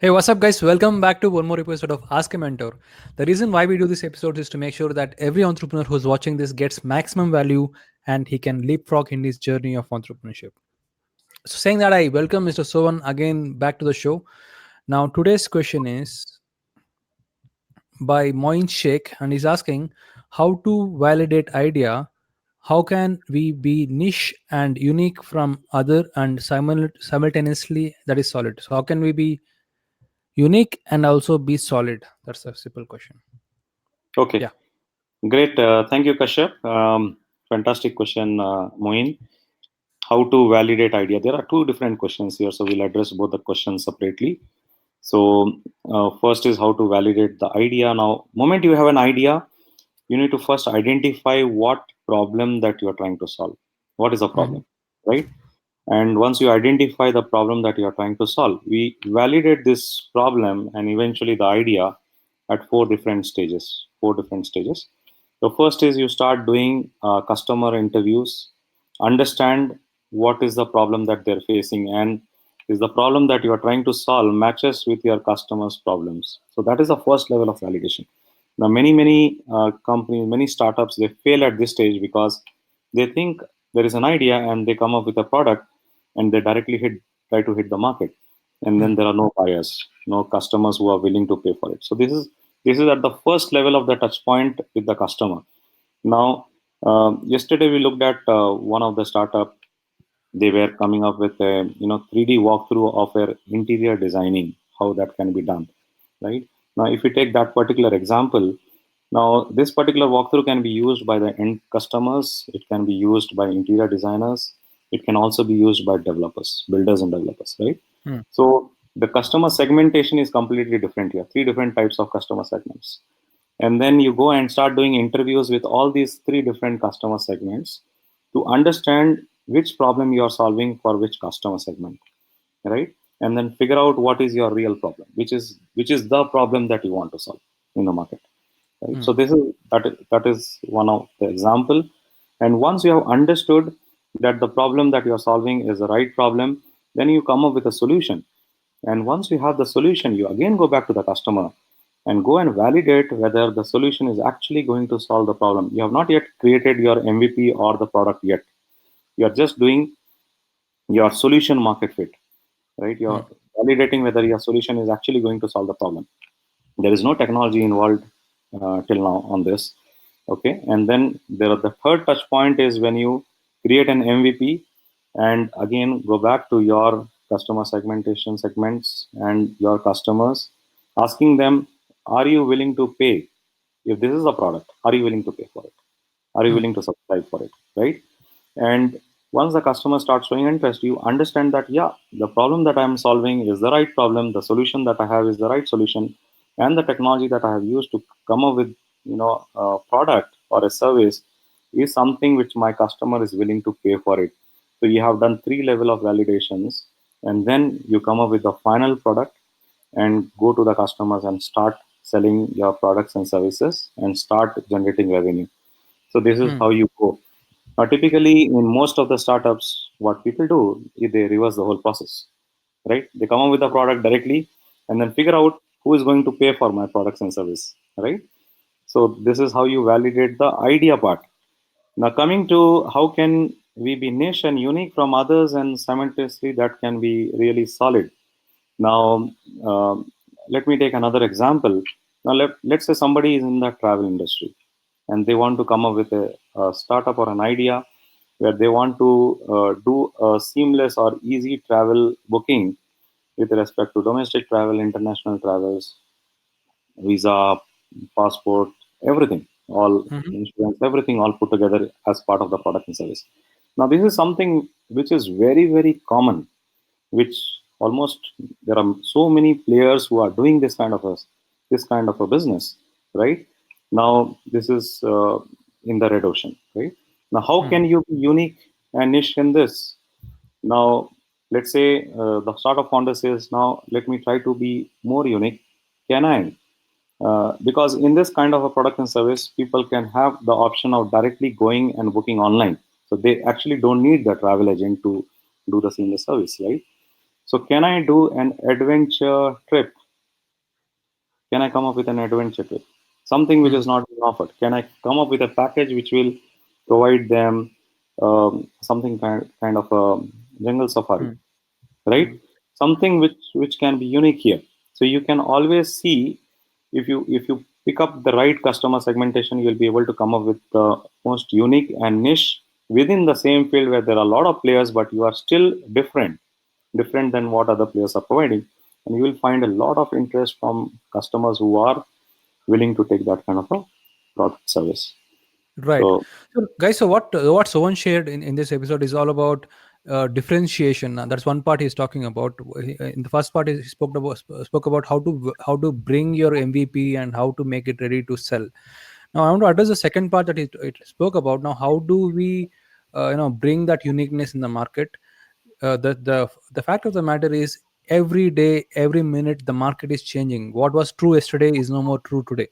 Hey, what's up, guys? Welcome back to one more episode of Askamentor. The reason why we do this episode is to make sure that every entrepreneur who's watching this gets maximum value and he can leapfrog in his journey of entrepreneurship. So, saying that, I welcome Mr. Sovan again back to the show. Now, today's question is by Moeen Sheikh, and he's asking how to validate idea. How can we be niche and unique from other and simultaneously that is solid? So, how can we be unique and also be solid? That's a simple question. Okay, Yeah. great. Thank you, Kashyap. Fantastic question, Moeen. How to validate idea? There are two different questions here, so we'll address both the questions separately. So, first is how to validate the idea. Now, moment you have an idea, you need to first identify what problem that you are trying to solve. What is the Mhm. problem, right? And once you identify the problem that you are trying to solve, we validate this problem and eventually the idea at four different stages. Four different stages. The first is you start doing customer interviews, understand what is the problem that they're facing, and is the problem that you are trying to solve matches with your customers' problems. So that is the first level of validation. Now, many companies, many startups, they fail at this stage because they think there is an idea and they come up with a product and they directly try to hit the market, and then Mm. there are no buyers, no customers who are willing to pay for it. So this is at the first level of the touch point with the customer. Now, yesterday we looked at one of the startup. They were coming up with a 3D walkthrough of their interior designing, how that can be done, right? Now, if we take that particular example, now this particular walkthrough can be used by the end customers. It can be used by interior designers. It can also be used by developers, builders and developers, right? Mm. So the customer segmentation is completely different here. Three different types of customer segments, and then you go and start doing interviews with all these three different customer segments to understand which problem you are solving for which customer segment, right? And then figure out what is your real problem, which is the problem that you want to solve in the market, right? So Mm. that is one of the example. And once you have understood that the problem that you are solving is the right problem, then you come up with a solution. And once you have the solution, you again go back to the customer and go and validate whether the solution is actually going to solve the problem. You have not yet created your MVP or the product yet. You are just doing your solution market fit, right? You're Mm. validating whether your solution is actually going to solve the problem. There is no technology involved till now on this. Okay. And then there are the third touch point is when you create an MVP and again go back to your customer segmentation segments and your customers, asking them, are you willing to pay? If this is a product, are you willing to pay for it? Are you Mm. willing to subscribe for it? Right? And once the customer starts showing interest, you understand that, yeah, the problem that I'm solving is the right problem, the solution that I have is the right solution, and the technology that I have used to come up with, a product or a service is something which my customer is willing to pay for it. So you have done three level of validations, and then you come up with the final product and go to the customers and start selling your products and services and start generating revenue. So this is Mm. how you go. Now, typically, in most of the startups, what people do is they reverse the whole process, right? They come up with the product directly and then figure out who is going to pay for my products and service, right? So this is how you validate the idea part. Now, coming to how can we be niche and unique from others and simultaneously that can be really solid. Now, let me take another example. Now, let's say somebody is in the travel industry and they want to come up with a startup or an idea where they want to do a seamless or easy travel booking with respect to domestic travel, international travels, visa, passport, everything, all Mhm. insurance, everything all put together as part of the product and service. Now, this is something which is very, very common, which almost there are so many players who are doing this kind of a business, right? Now, this is in the red ocean, right? Now, how Mm. can you be unique and niche in this? Now, let's say the startup founder says, now let me try to be more unique. Can I? Because in this kind of a product and service, people can have the option of directly going and booking online. So they actually don't need the travel agent to do the seamless service, right? So can I do an adventure trip? Can I come up with an adventure trip? Something which Hmm. is not being offered. Can I come up with a package which will provide them something kind of a jungle safari, Hmm. right? Hmm. Something which can be unique here. So you can always see, if you pick up the right customer segmentation, you'll be able to come up with the most unique and niche within the same field where there are a lot of players, but you are still different than what other players are providing, and you will find a lot of interest from customers who are willing to take that kind of a product service. Right. So So, guys, so what Sohan shared in this episode is all about differentiation. That's one part he's talking about. In the first part, he spoke about how to bring your MVP and how to make it ready to sell. Now, I want to address the second part that it spoke about. Now, how do we, bring that uniqueness in the market? The fact of the matter is, every day, every minute, the market is changing. What was true yesterday is no more true today.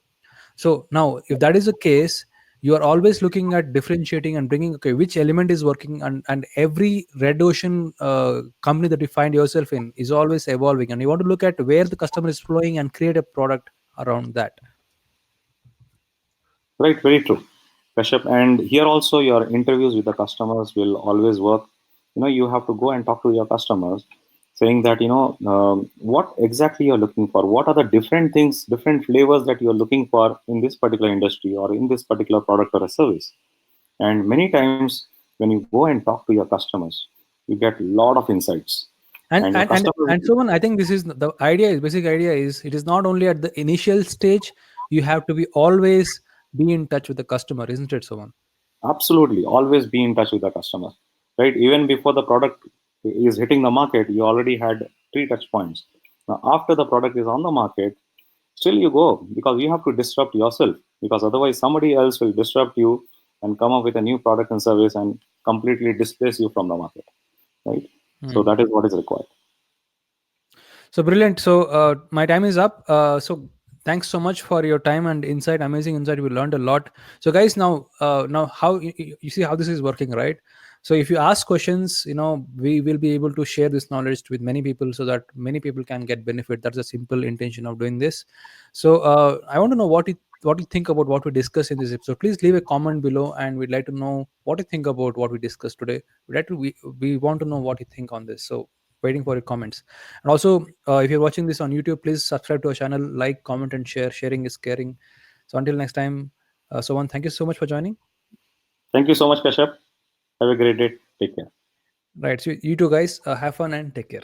So now, if that is the case, you are always looking at differentiating and bringing, okay, which element is working, and every red ocean company that you find yourself in is always evolving, and you want to look at where the customer is flowing and create a product around that. right, very true, Kashyap. And here also, your interviews with the customers will always work. You have to go and talk to your customers, saying that what exactly you're looking for. What are the different things, different flavors that you're looking for in this particular industry or in this particular product or a service. And many times, when you go and talk to your customers, you get a lot of insights, and and your and and, customers. and so on. I think this is the idea. Is basic idea is, it is not only at the initial stage. You have to be always be in touch with the customer, isn't it, so on? Absolutely, always be in touch with the customer, right? Even before the product is hitting the market, you already had three touch points. Now, after the product is on the market, still you go, because you have to disrupt yourself, because otherwise somebody else will disrupt you and come up with a new product and service and completely displace you from the market, right? So Hmm. that is what is required. So brilliant. So my time is up. So thanks so much for your time and insight. Amazing insight. We learned a lot. So guys, now how you see how this is working, right? So if you ask questions, we will be able to share this knowledge with many people so that many people can get benefit. That's the simple intention of doing this. So I want to know what you think about what we discussed in this episode. Please leave a comment below, and we'd like to know what you think about what we discussed today. We want to know what you think on this. So waiting for your comments. And also, if you're watching this on YouTube, please subscribe to our channel, like, comment, and share. Sharing is caring. So until next time, Sovan, thank you so much for joining. Thank you so much, Kashyap. Have a great day. Take care. Right. So you two guys, have fun and take care.